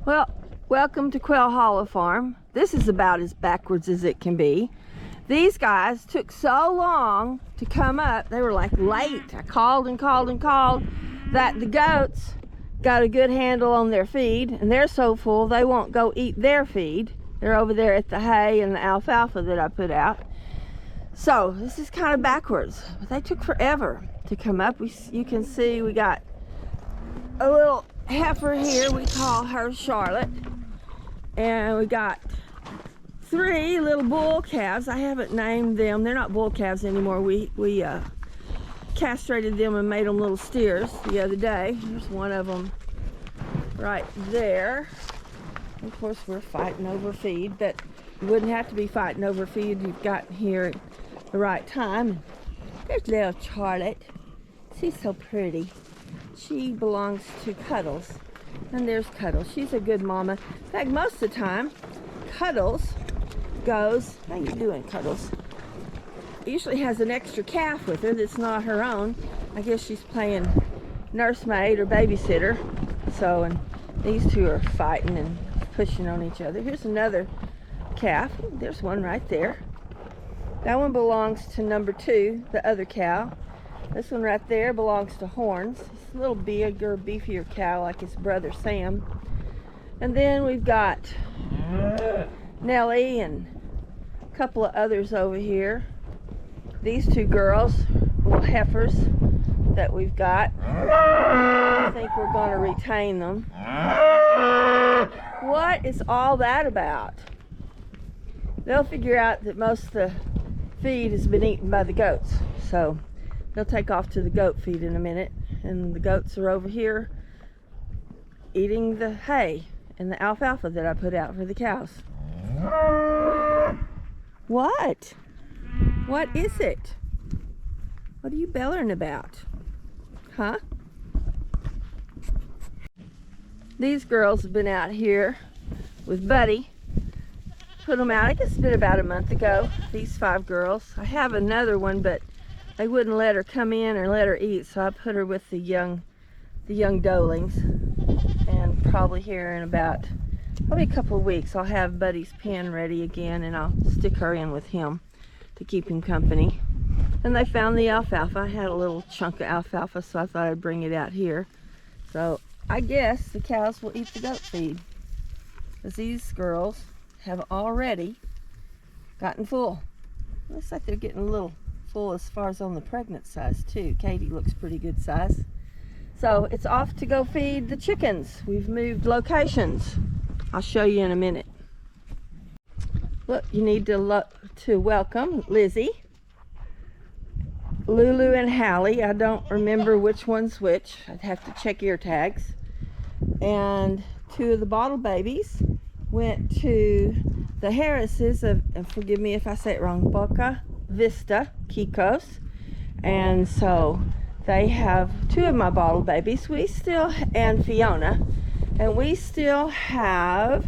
Well, welcome to Quail Hollow Farm. This is about as backwards as it can be. These guys took so long to come up. They were like late. I called and called and called that the goats got a good handle on their feed, and they're so full they won't go eat their feed. They're over there at the hay and the alfalfa that I put out. So this is kind of backwards, but they took forever to come up. You can see we got a little heifer here. We call her Charlotte, and we got 3 little bull calves. I haven't named them. They're not bull calves anymore. We castrated them and made them little steers the other day. There's one of them right there. Of course, we're fighting over feed, but you wouldn't have to be fighting over feed. You've gotten here at the right time. There's little Charlotte. She's so pretty. She belongs to Cuddles, and there's Cuddles. She's a good mama. In fact, most of the time, Cuddles goes, how you doing, Cuddles? Usually has an extra calf with her that's not her own. I guess she's playing nursemaid or babysitter. So, and these two are fighting and pushing on each other. Here's another calf. There's one right there. That one belongs to number 2, the other cow. This one right there belongs to Horns. It's a little bigger, beefier cow like his brother Sam. And then we've got Nellie and a couple of others over here. These 2 girls, little heifers that we've got. I think we're going to retain them. What is all that about? They'll figure out that most of the feed has been eaten by the goats. So they'll take off to the goat feed in a minute. And the goats are over here eating the hay and the alfalfa that I put out for the cows. What? What is it? What are you bellowing about? Huh? These girls have been out here with Buddy. Put them out, I guess it's been about a month ago. These 5 girls. I have another one, but they wouldn't let her come in or let her eat, so I put her with the young doelings. And probably here in about a couple of weeks, I'll have Buddy's pen ready again, and I'll stick her in with him to keep him company. And they found the alfalfa. I had a little chunk of alfalfa, so I thought I'd bring it out here. So I guess the cows will eat the goat feed, because these girls have already gotten full. Looks like they're getting a little full as far as on the pregnant size too. Katie looks pretty good size. So it's off to go feed the chickens. We've moved locations. I'll show you in a minute. Look, you need to welcome Lizzie, Lulu, and Hallie. I don't remember which one's which. I'd have to check ear tags. And 2 of the bottle babies went to the Harrises of, and forgive me if I say it wrong, Boca Vista, Kikos. And so they have 2 of my bottle babies. And Fiona. And we still have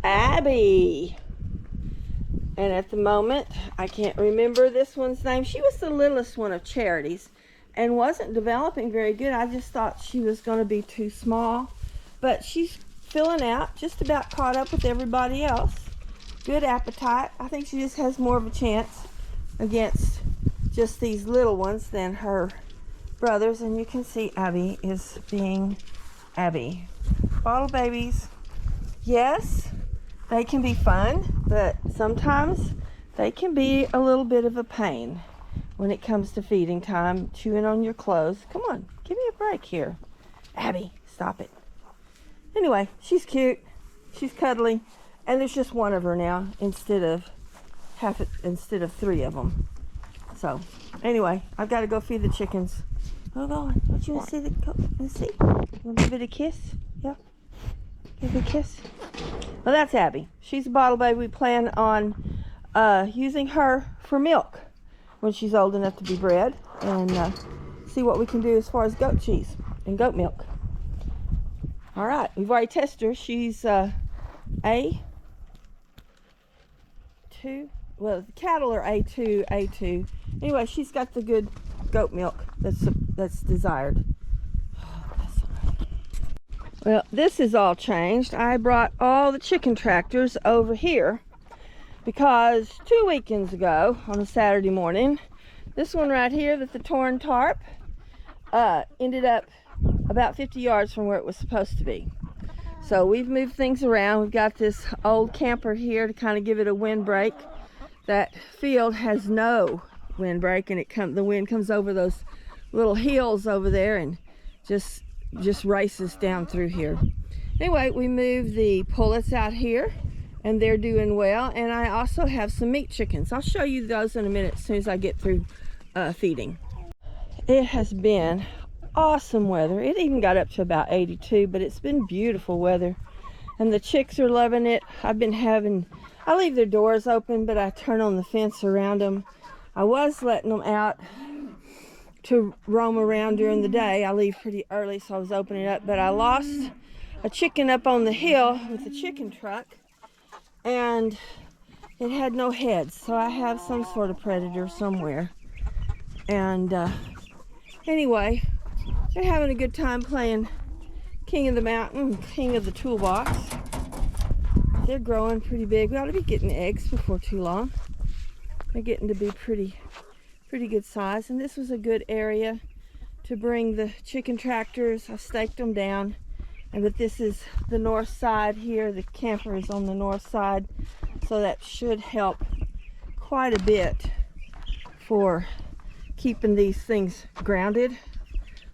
Abby. And at the moment, I can't remember this one's name. She was the littlest one of Charities and wasn't developing very good. I just thought she was going to be too small. But she's filling out, just about caught up with everybody else. Good appetite. I think she just has more of a chance against just these little ones than her brothers. And you can see Abby is being Abby. Bottle babies, yes, they can be fun, but sometimes they can be a little bit of a pain when it comes to feeding time, chewing on your clothes. Come on, give me a break here. Abby, stop it. Anyway, she's cute, she's cuddly, and there's just one of her now instead of 3 of them. So, anyway, I've got to go feed the chickens. Hold on, don't you want to see the goat? Let's see. You want to give it a kiss? Yeah. Give it a kiss. Well, that's Abby. She's a bottle baby. We plan on using her for milk when she's old enough to be bred, and see what we can do as far as goat cheese and goat milk. All right, we've already tested her. She's A2. Well, the cattle are A2. Anyway, she's got the good goat milk that's desired. Well, this is all changed. I brought all the chicken tractors over here because 2 weekends ago on a Saturday morning, this one right here with the torn tarp ended up about 50 yards from where it was supposed to be. So we've moved things around. We've got this old camper here to kind of give it a windbreak. That field has no windbreak, and the wind comes over those little hills over there and just races down through here. Anyway, we moved the pullets out here and they're doing well, and I also have some meat chickens. I'll show you those in a minute as soon as I get through feeding. It has been awesome weather. It even got up to about 82, but it's been beautiful weather and the chicks are loving it. I leave their doors open, but I turn on the fence around them. I was letting them out to roam around during the day. I leave pretty early, so I was opening it up, but I lost a chicken up on the hill with the chicken truck, and it had no heads, so I have some sort of predator somewhere. And anyway, they're having a good time playing King of the Mountain, King of the Toolbox. They're growing pretty big. We ought to be getting eggs before too long. They're getting to be pretty good size, and this was a good area to bring the chicken tractors. I staked them down, but this is the north side here. The camper is on the north side, so that should help quite a bit for keeping these things grounded.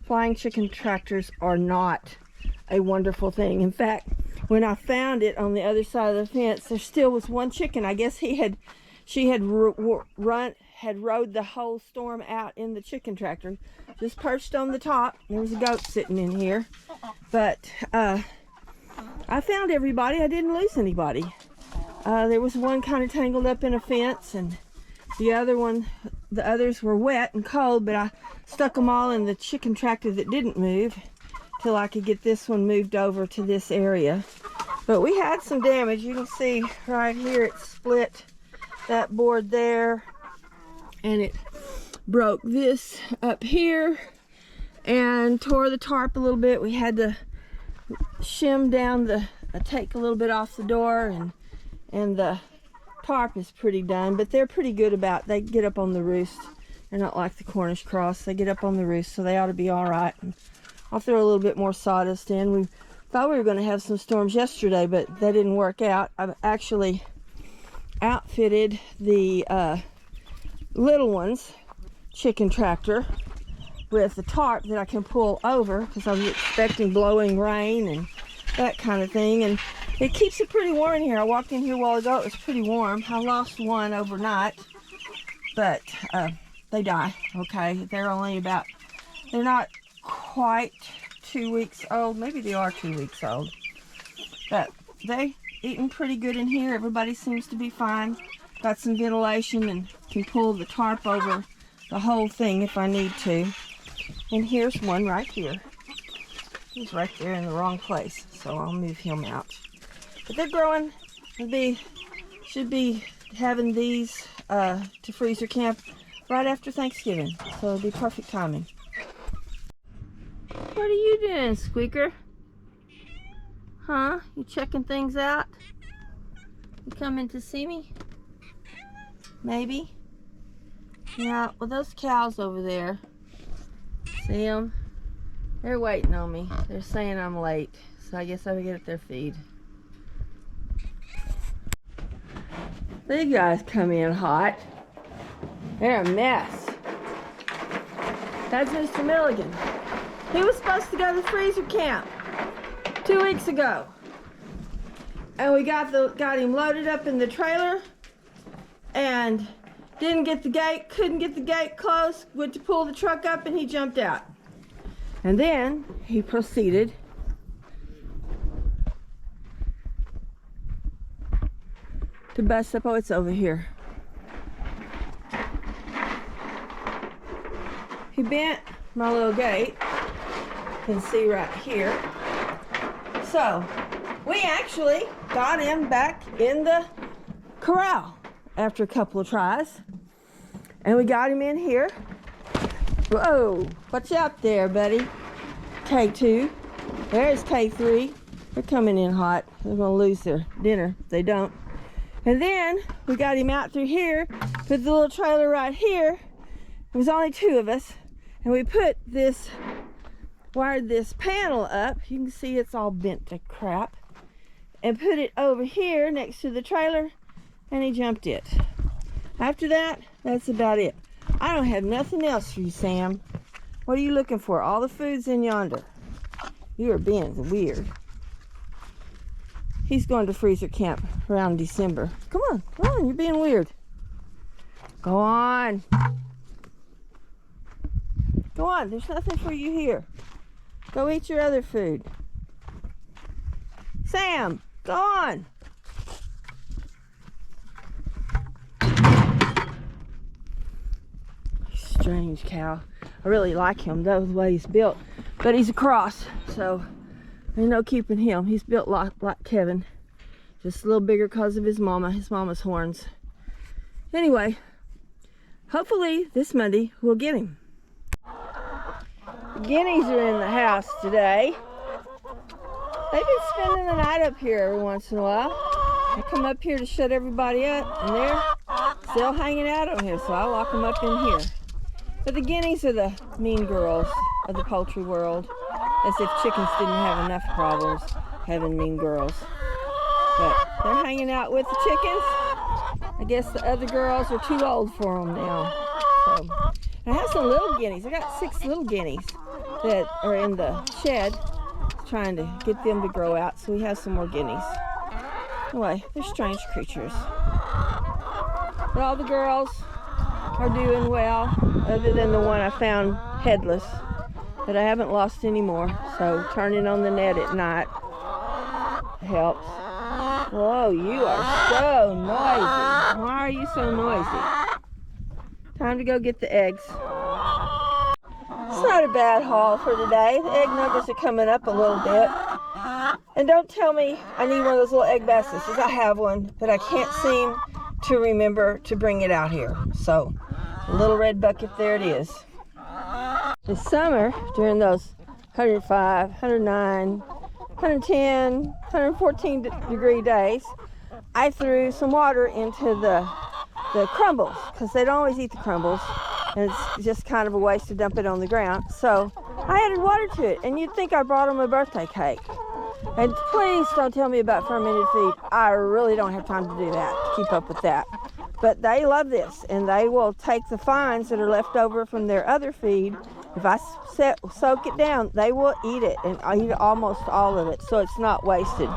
Flying chicken tractors are not a wonderful thing. In fact, when I found it on the other side of the fence, there still was one chicken. I guess she had rode the whole storm out in the chicken tractor, just perched on the top. There was a goat sitting in here, but I found everybody. I didn't lose anybody. There was one kind of tangled up in a fence, and the others were wet and cold, but I stuck them all in the chicken tractor that didn't move till I could get this one moved over to this area. But we had some damage. You can see right here it split that board there, and it broke this up here and tore the tarp a little bit. We had to shim down take a little bit off the door, and the tarp is pretty done, but they're pretty good about, they get up on the roost. They're not like the Cornish cross. They get up on the roost, so they ought to be all right. And I'll throw a little bit more sawdust in. We thought we were going to have some storms yesterday, but that didn't work out. I've actually outfitted the little one's chicken tractor with a tarp that I can pull over, because I was expecting blowing rain and that kind of thing, and it keeps it pretty warm in here. I walked in here a while ago, it was pretty warm. I lost one overnight, but they die. Okay, they're not quite 2 weeks old. Maybe they are 2 weeks old, but they eating pretty good in here. Everybody seems to be fine. Got some ventilation and can pull the tarp over the whole thing if I need to. And here's one right here. He's right there in the wrong place, so I'll move him out. But they're growing. Should be having these to freezer camp right after Thanksgiving, so it'll be perfect timing. What are you doing, Squeaker? Huh? You checking things out? You coming to see me? Maybe? Yeah, well, those cows over there, see them? They're waiting on me. They're saying I'm late, so I guess I will get their feed. These guys come in hot. They're a mess. That's Mr. Milligan. He was supposed to go to freezer camp 2 weeks ago. And we got him loaded up in the trailer and couldn't get the gate closed, went to pull the truck up and he jumped out. And then he proceeded to bust up. Oh, it's over here. He bent my little gate. You can see right here. So we actually got him back in the corral after a couple of tries, and we got him in here. Whoa, watch out there, buddy. K2. There's K3. They're coming in hot. They're gonna lose their dinner if they don't. And then we got him out through here, put the little trailer right here. It was only 2 of us. And we put this, wired this panel up. You can see it's all bent to crap. And put it over here next to the trailer, and he jumped it. After that, that's about it. I don't have nothing else for you, Sam. What are you looking for? All the food's in yonder. You are being weird. He's going to freezer camp around December. Come on, you're being weird. Go on. Go on, there's nothing for you here. Go eat your other food. Sam, go on. Strange cow. I really like him though, the way he's built. But he's a cross, so there's no keeping him. He's built like Kevin. Just a little bigger because of his mama's horns. Anyway, hopefully this Monday we'll get him. The guineas are in the house today. They've been spending the night up here every once in a while. I come up here to shut everybody up, and they're still hanging out on here, so I lock them up in here. But the guineas are the mean girls of the poultry world, as if chickens didn't have enough problems having mean girls. But they're hanging out with the chickens. I guess the other girls are too old for them now. So, I have some little guineas. I got 6 little guineas that are in the shed, trying to get them to grow out, so we have some more guineas. Anyway, they're strange creatures. But all the girls are doing well, other than the one I found headless, but I haven't lost any more, so turning on the net at night helps. Whoa, you are so noisy. Why are you so noisy? Time to go get the eggs. It's not a bad haul for today. The egg numbers are coming up a little bit. And don't tell me I need one of those little egg baskets, because I have one, but I can't seem to remember to bring it out here. So, a little red bucket, there it is. This summer, during those 105, 109, 110, 114 degree days, I threw some water into the crumbles, because they don't always eat the crumbles, and it's just kind of a waste to dump it on the ground. So I added water to it, and you'd think I brought them a birthday cake. And please don't tell me about fermented feed. I really don't have time to do that, to keep up with that. But they love this, and they will take the fines that are left over from their other feed. If I soak it down, they will eat it, and I eat almost all of it, so it's not wasted.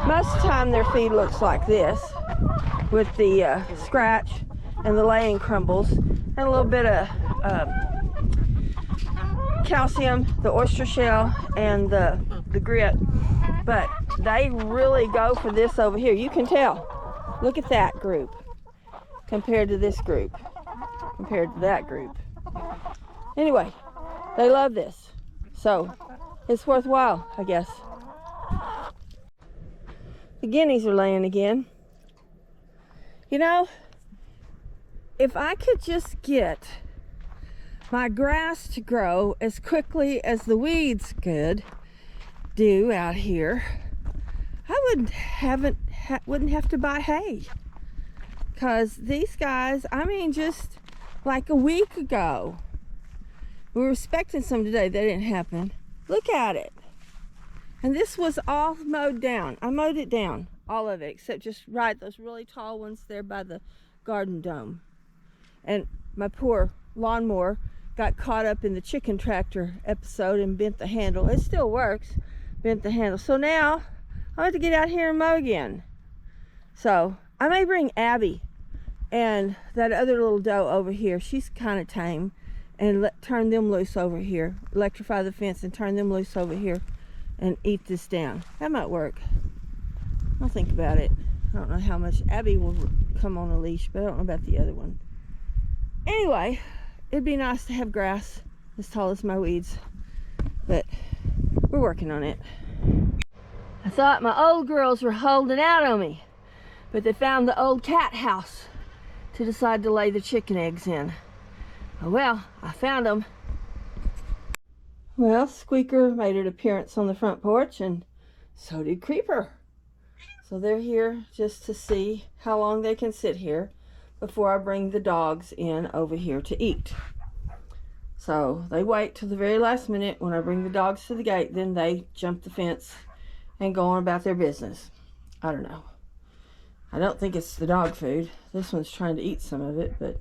Most of the time their feed looks like this, with the scratch and the laying crumbles, and a little bit of calcium, the oyster shell, and the grit. But they really go for this over here. You can tell. Look at that group compared to this group, compared to that group. Anyway, they love this, so it's worthwhile, I guess. The guineas are laying again. You know, if I could just get my grass to grow as quickly as the weeds could do out here, I wouldn't have to buy hay. Because these guys, I mean, just like a week ago, we were expecting some today. That didn't happen. Look at it. And this was all mowed down. I mowed it down, all of it, except just right those really tall ones there by the garden dome. And my poor lawnmower got caught up in the chicken tractor episode and bent the handle. It still works, bent the handle. So now I have to get out here and mow again. So I may bring Abby and that other little doe over here. She's kind of tame, and turn them loose over here. Electrify the fence and turn them loose over here and eat this down. That might work. I'll think about it. I don't know how much Abby will come on a leash, but I don't know about the other one. Anyway, it'd be nice to have grass as tall as my weeds, but we're working on it. I thought my old girls were holding out on me, but they found the old cat house to decide to lay the chicken eggs in. Oh well, I found them. Well, Squeaker made an appearance on the front porch, and so did Creeper. So they're here just to see how long they can sit here before I bring the dogs in over here to eat. So they wait till the very last minute. When I bring the dogs to the gate, then they jump the fence and go on about their business. I don't know. I don't think it's the dog food. This one's trying to eat some of it, but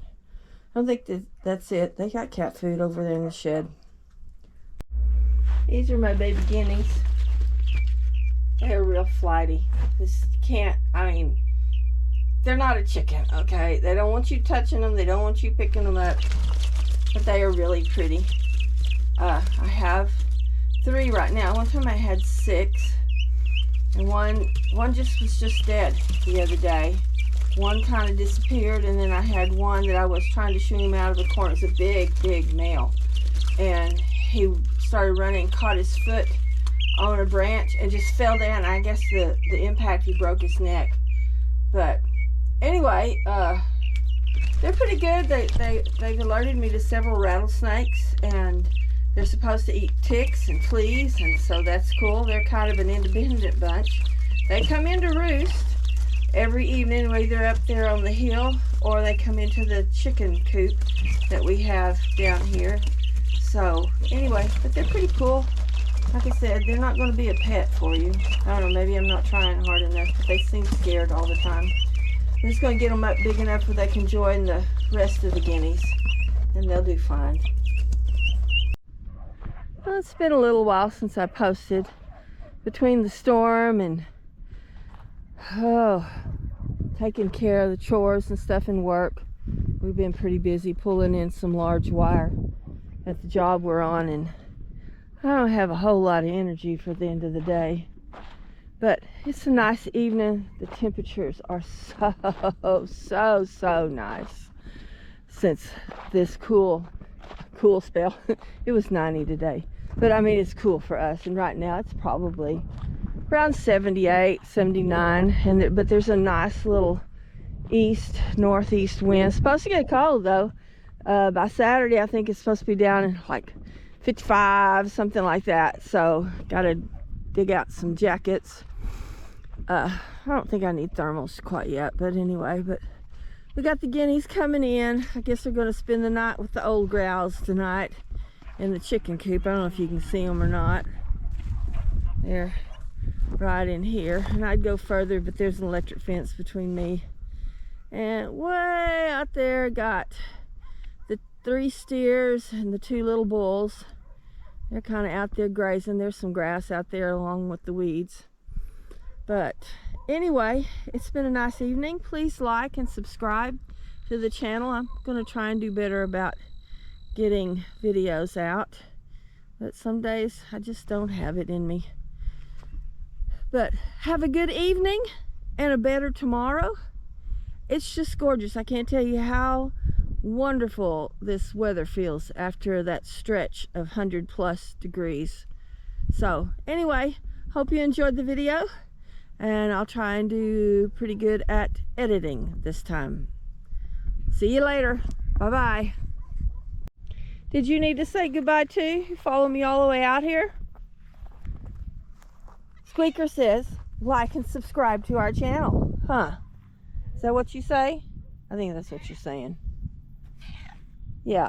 I don't think that's it. They got cat food over there in the shed. These are my baby guineas. They're real flighty. This can't, I mean, they're not a chicken, okay? They don't want you touching them. They don't want you picking them up. But they are really pretty. I have 3 right now. One time I had 6. And one was just dead the other day. One kind of disappeared, and then I had one that I was trying to shoot him out of the corner. It's a big male. And he started running, caught his foot on a branch and just fell down. I guess the impact, he broke his neck. But anyway, they're pretty good. They've alerted me to several rattlesnakes, and they're supposed to eat ticks and fleas, and so that's cool. They're kind of an independent bunch. They come in to roost every evening. We're either up there on the hill or they come into the chicken coop that we have down here. So anyway, but they're pretty cool. Like I said, they're not going to be a pet for you. I don't know, maybe I'm not trying hard enough, but they seem scared all the time. I'm just going to get them up big enough where they can join the rest of the guineas, and they'll do fine. Well, it's been a little while since I posted. Between the storm and taking care of the chores and stuff in work, we've been pretty busy pulling in some large wire at the job we're on, and I don't have a whole lot of energy for the end of the day. But it's a nice evening. The temperatures are so nice since this cool spell. It was 90 today, but I mean, it's cool for us, and right now it's probably around 78, 79, but there's a nice little northeast wind. It's supposed to get cold though. By Saturday I think it's supposed to be down in like 55, something like that, so gotta dig out some jackets. I don't think I need thermals quite yet, but anyway, but we got the guineas coming in. I guess they're going to spend the night with the old growls tonight in the chicken coop. I don't know if you can see them or not. They're right in here, and I'd go further, but there's an electric fence between me. And way out there got the 3 steers and the 2 little bulls. They're kind of out there grazing. There's some grass out there along with the weeds. But anyway, it's been a nice evening. Please like and subscribe to the channel. I'm going to try and do better about getting videos out, but some days I just don't have it in me. But have a good evening and a better tomorrow. It's just gorgeous. I can't tell you how wonderful this weather feels after that stretch of 100+ degrees. So anyway, hope you enjoyed the video, and I'll try and do pretty good at editing this time. See you later. Bye-bye. Did you need to say goodbye too? You follow me all the way out here? Squeaker says, like and subscribe to our channel. Huh? Is that what you say? I think that's what you're saying. Yeah.